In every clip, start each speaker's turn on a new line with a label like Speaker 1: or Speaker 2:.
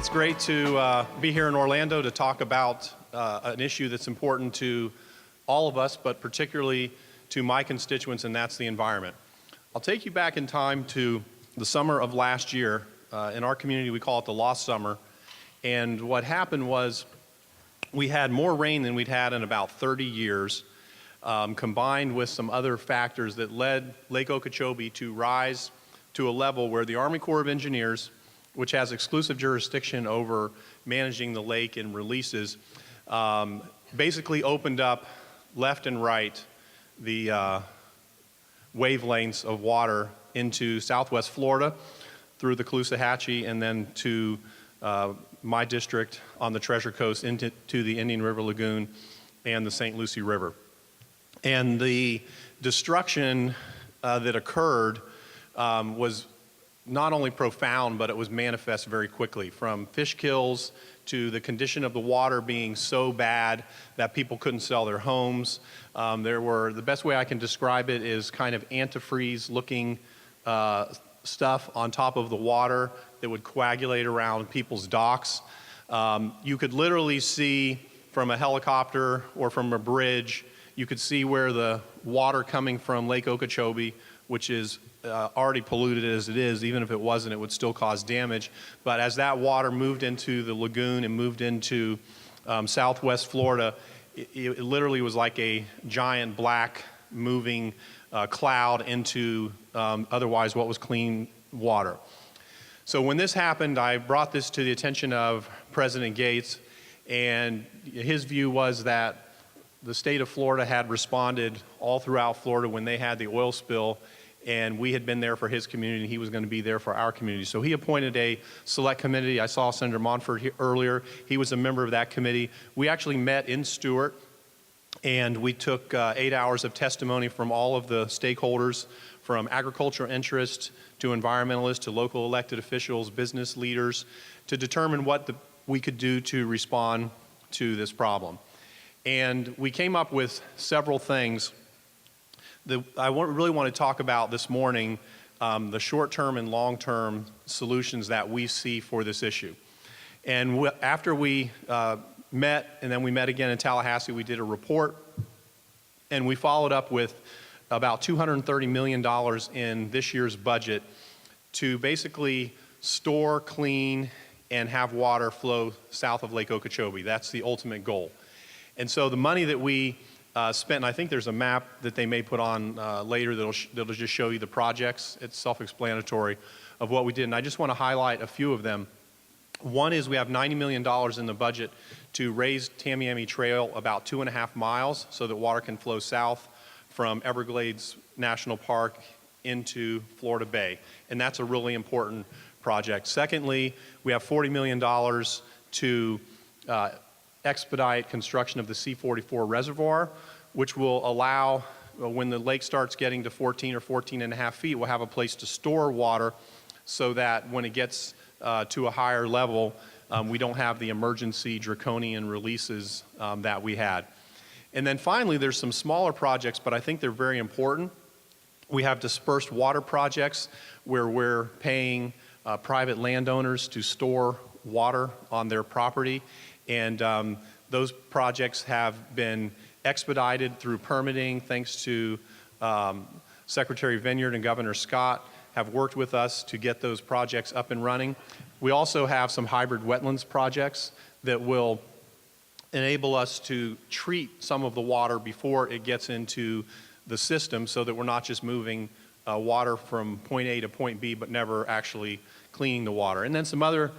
Speaker 1: It's great to be here in Orlando to talk about an issue that's important to all of us, but particularly to my constituents, and that's the environment. I'll take you back in time to the summer of last year. In our community, we call it the lost summer. And what happened was we had more rain than we'd had in about 30 years, combined with some other factors that led Lake Okeechobee to rise to a level where the Army Corps of Engineers, which has exclusive jurisdiction over managing the lake and releases, basically opened up left and right the wavelengths of water into southwest Florida through the Caloosahatchee and then to my district on the Treasure Coast into the Indian River Lagoon and the St. Lucie River. And the destruction that occurred was not only profound, but it was manifest very quickly, from fish kills to the condition of the water being so bad that people couldn't sell their homes. The best way I can describe it is kind of antifreeze looking stuff on top of the water that would coagulate around people's docks. You could literally see from a helicopter or from a bridge, you could see where the water coming from Lake Okeechobee, which is already polluted as it is, even if it wasn't, it would still cause damage. But as that water moved into the lagoon and moved into southwest Florida, it literally was like a giant black moving cloud into otherwise what was clean water. So when this happened, I brought this to the attention of President Gates, and his view was that the state of Florida had responded all throughout Florida when they had the oil spill, and we had been there for his community, and he was going to be there for our community. So he appointed a select committee. I saw Senator Monfort here earlier. He was a member of that committee. We actually met in Stewart, and we took 8 hours of testimony from all of the stakeholders, from agricultural interests to environmentalists to local elected officials, business leaders, to determine what we could do to respond to this problem. And we came up with several things that I really want to talk about this morning, the short-term and long-term solutions that we see for this issue. And after we met, and then we met again in Tallahassee, we did a report, and we followed up with about $230 million in this year's budget to basically store, clean, and have water flow south of Lake Okeechobee. That's the ultimate goal. And so the money that we spent, and I think there's a map that they may put on later that'll just show you the projects. It's self-explanatory of what we did, and I just want to highlight a few of them. One is we have $90 million in the budget to raise Tamiami Trail about 2.5 miles so that water can flow south from Everglades National Park into Florida Bay, and that's a really important project. Secondly, we have $40 million to expedite construction of the C-44 reservoir, which will allow, when the lake starts getting to 14 or 14.5 feet, we'll have a place to store water so that when it gets to a higher level, we don't have the emergency draconian releases that we had. And then finally, there's some smaller projects, but I think they're very important. We have dispersed water projects where we're paying private landowners to store water on their property. And those projects have been expedited through permitting thanks to Secretary Vineyard and Governor Scott have worked with us to get those projects up and running. We also have some hybrid wetlands projects that will enable us to treat some of the water before it gets into the system so that we're not just moving water from point A to point B but never actually cleaning the water. And then some other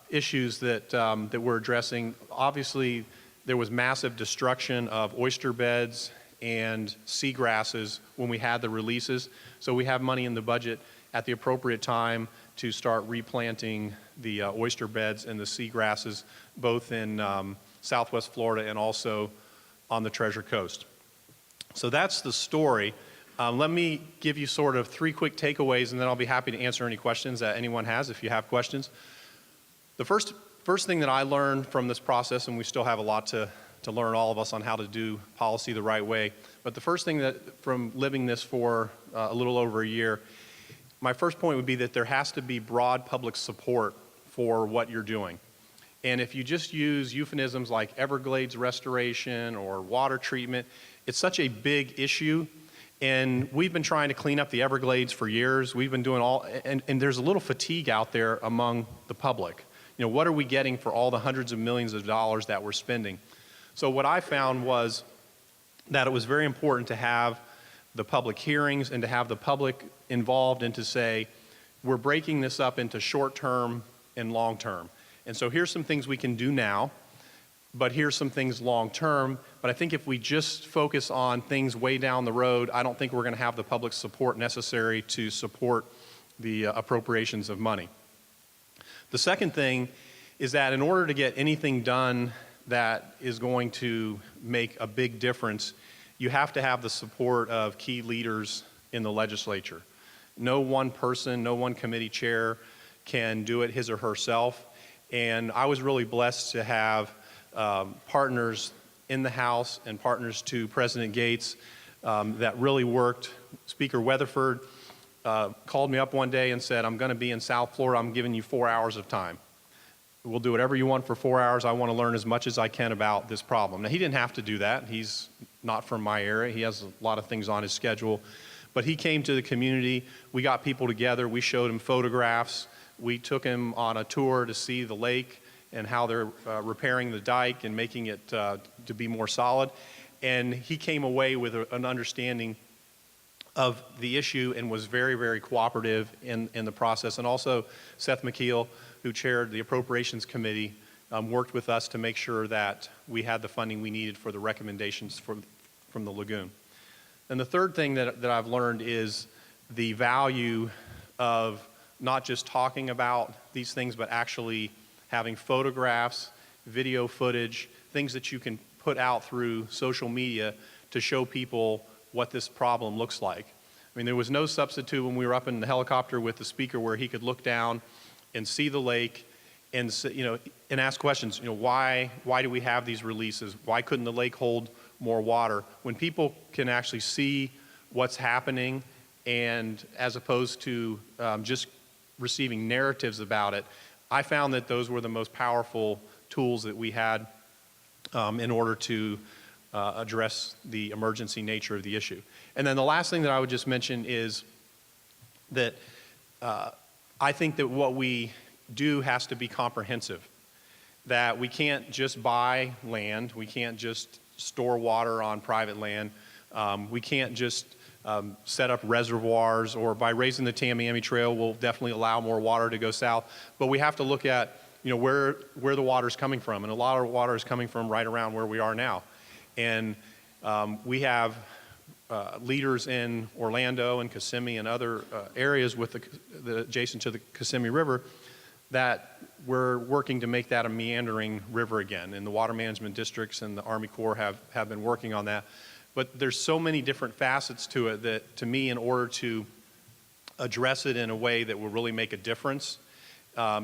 Speaker 1: issues that we're addressing. Obviously, there was massive destruction of oyster beds and seagrasses when we had the releases. So we have money in the budget at the appropriate time to start replanting the oyster beds and the seagrasses, both in southwest Florida and also on the Treasure Coast. So that's the story. Let me give you sort of 3 quick takeaways, and then I'll be happy to answer any questions that anyone has if you have questions. The first thing that I learned from this process, and we still have a lot to learn, all of us, on how to do policy the right way, but the first thing that from living this for a little over a year, my first point would be that there has to be broad public support for what you're doing. And if you just use euphemisms like Everglades restoration or water treatment, it's such a big issue. And we've been trying to clean up the Everglades for years. We've been doing and there's a little fatigue out there among the public. You know, what are we getting for all the hundreds of millions of dollars that we're spending? So what I found was that it was very important to have the public hearings and to have the public involved and to say, we're breaking this up into short-term and long-term. And so here's some things we can do now, but here's some things long-term. But I think if we just focus on things way down the road, I don't think we're going to have the public support necessary to support the appropriations of money. The second thing is that in order to get anything done that is going to make a big difference, you have to have the support of key leaders in the legislature. No one person, no one committee chair can do it his or herself. And I was really blessed to have partners in the House and partners to President Gates that really worked. Speaker Weatherford called me up one day and said, I'm going to be in South Florida. I'm giving you 4 hours of time. We'll do whatever you want for 4 hours. I want to learn as much as I can about this problem. Now, he didn't have to do that. He's not from my area. He has a lot of things on his schedule. But he came to the community. We got people together. We showed him photographs. We took him on a tour to see the lake and how they're repairing the dike and making it to be more solid. And he came away with an understanding of the issue and was very, very cooperative in the process. And also Seth McKeel, who chaired the Appropriations Committee, worked with us to make sure that we had the funding we needed for the recommendations from the lagoon. And the third thing that I've learned is the value of not just talking about these things, but actually having photographs, video footage, things that you can put out through social media to show people what this problem looks like. I mean, there was no substitute when we were up in the helicopter with the speaker where he could look down and see the lake and, you know, and ask questions. You know, why do we have these releases? Why couldn't the lake hold more water? When people can actually see what's happening, and as opposed to just receiving narratives about it, I found that those were the most powerful tools that we had in order to address the emergency nature of the issue. And then the last thing that I would just mention is that I think that what we do has to be comprehensive, that we can't just buy land, we can't just store water on private land, we can't just set up reservoirs, or by raising the Tamiami Trail we'll definitely allow more water to go south, but we have to look at, you know, where the water is coming from, and a lot of water is coming from right around where we are now. And we have leaders in Orlando and Kissimmee and other areas with the adjacent to the Kissimmee River that we're working to make that a meandering river again. And the water management districts and the Army Corps have been working on that. But there's so many different facets to it that, to me, in order to address it in a way that will really make a difference,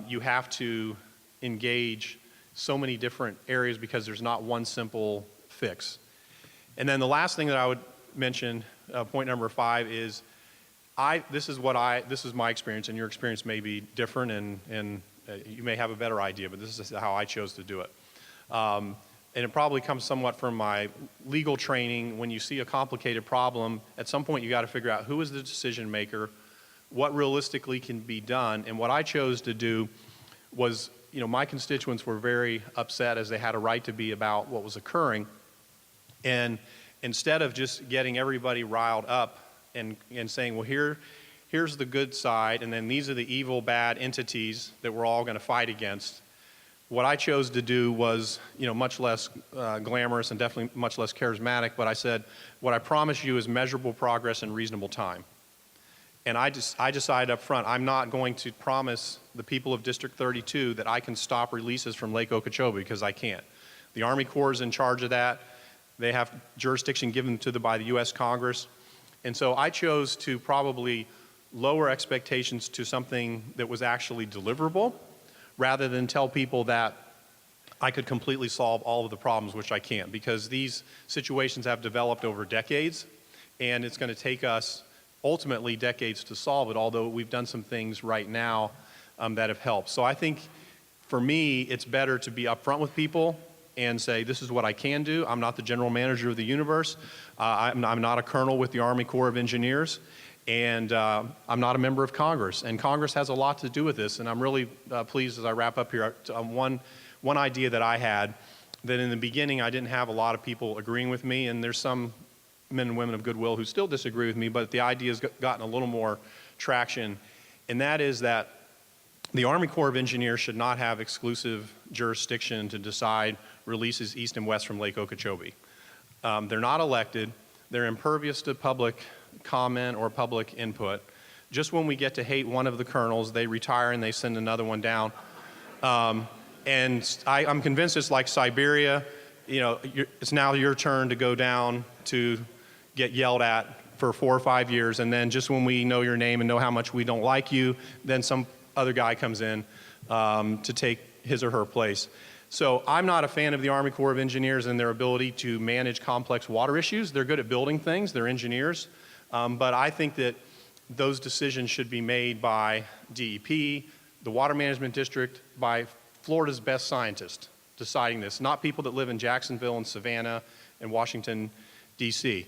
Speaker 1: you have to engage so many different areas because there's not one simple fix. And then the last thing that I would mention, point number 5, is this is my experience, and your experience may be different, and you may have a better idea, but this is how I chose to do it. And it probably comes somewhat from my legal training. When you see a complicated problem, at some point you got to figure out who is the decision maker, what realistically can be done. And what I chose to do was, you know, my constituents were very upset, as they had a right to be, about what was occurring. And instead of just getting everybody riled up and saying, well, here's the good side, and then these are the evil, bad entities that we're all going to fight against, what I chose to do was, you know, much less glamorous and definitely much less charismatic, but I said, what I promise you is measurable progress in reasonable time. And I decided up front, I'm not going to promise the people of District 32 that I can stop releases from Lake Okeechobee, because I can't. The Army Corps is in charge of that. They have jurisdiction given to them by the U.S. Congress. And so I chose to probably lower expectations to something that was actually deliverable, rather than tell people that I could completely solve all of the problems, which I can't, because these situations have developed over decades, and it's going to take us ultimately decades to solve it, although we've done some things right now that have helped. So I think for me, it's better to be upfront with people and say, this is what I can do. I'm not the general manager of the universe. I'm not a colonel with the Army Corps of Engineers. And I'm not a member of Congress. And Congress has a lot to do with this. And I'm really pleased as I wrap up here. One idea that I had, that in the beginning I didn't have a lot of people agreeing with me. And there's some men and women of goodwill who still disagree with me. But the idea has gotten a little more traction. And that is that the Army Corps of Engineers should not have exclusive jurisdiction to decide releases east and west from Lake Okeechobee. They're not elected. They're impervious to public comment or public input. Just when we get to hate one of the colonels, they retire and they send another one down. And I'm convinced it's like Siberia. You know, it's now your turn to go down to get yelled at for 4 or 5 years, and then just when we know your name and know how much we don't like you, then some other guy comes in to take his or her place. So I'm not a fan of the Army Corps of Engineers and their ability to manage complex water issues. They're good at building things, they're engineers, but I think that those decisions should be made by DEP, the Water Management District, by Florida's best scientists deciding this, not people that live in Jacksonville and Savannah and Washington, D.C.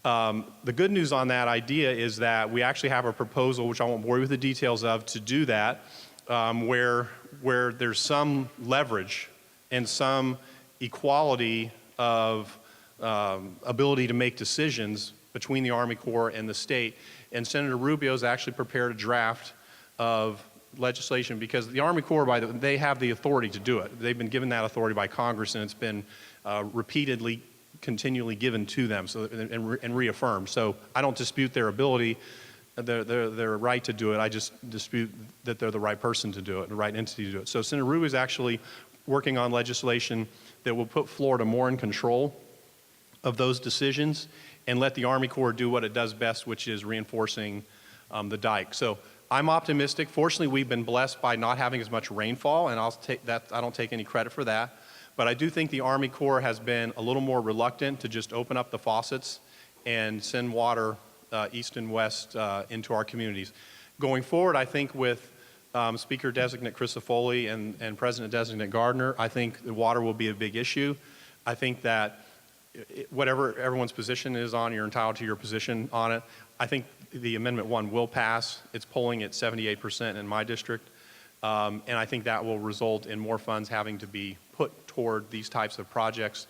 Speaker 1: The good news on that idea is that we actually have a proposal, which I won't bore you with the details of, to do that, where there's some leverage and some equality of ability to make decisions between the Army Corps and the state. And Senator Rubio's actually prepared a draft of legislation, because the Army Corps, they have the authority to do it. They've been given that authority by Congress, and it's been repeatedly, continually given to them, so and reaffirmed. So I don't dispute their ability, their right to do it. I just dispute that they're the right person to do it, the right entity to do it. So Senator Rubio is actually working on legislation that will put Florida more in control of those decisions and let the Army Corps do what it does best, which is reinforcing the dike. So I'm optimistic. Fortunately, we've been blessed by not having as much rainfall, and I don't take any credit for that. But I do think the Army Corps has been a little more reluctant to just open up the faucets and send water east and west into our communities. Going forward, I think with Speaker-designate Crisafulli and President-designate Gardner, I think the water will be a big issue. I think that whatever everyone's position is on, you're entitled to your position on it. I think the Amendment 1 will pass. It's polling at 78% in my district. And I think that will result in more funds having to be put toward these types of projects.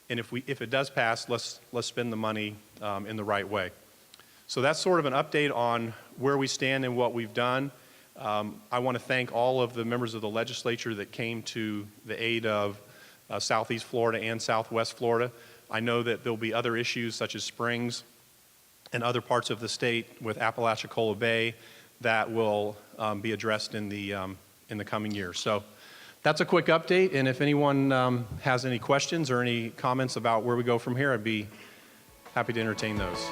Speaker 1: And if it does pass, let's spend the money in the right way. So that's sort of an update on where we stand and what we've done. I want to thank all of the members of the legislature that came to the aid of Southeast Florida and Southwest Florida. I know that there'll be other issues such as Springs and other parts of the state with Apalachicola Bay that will be addressed in the coming years. So that's a quick update, and if anyone has any questions or any comments about where we go from here, I'd be happy to entertain those.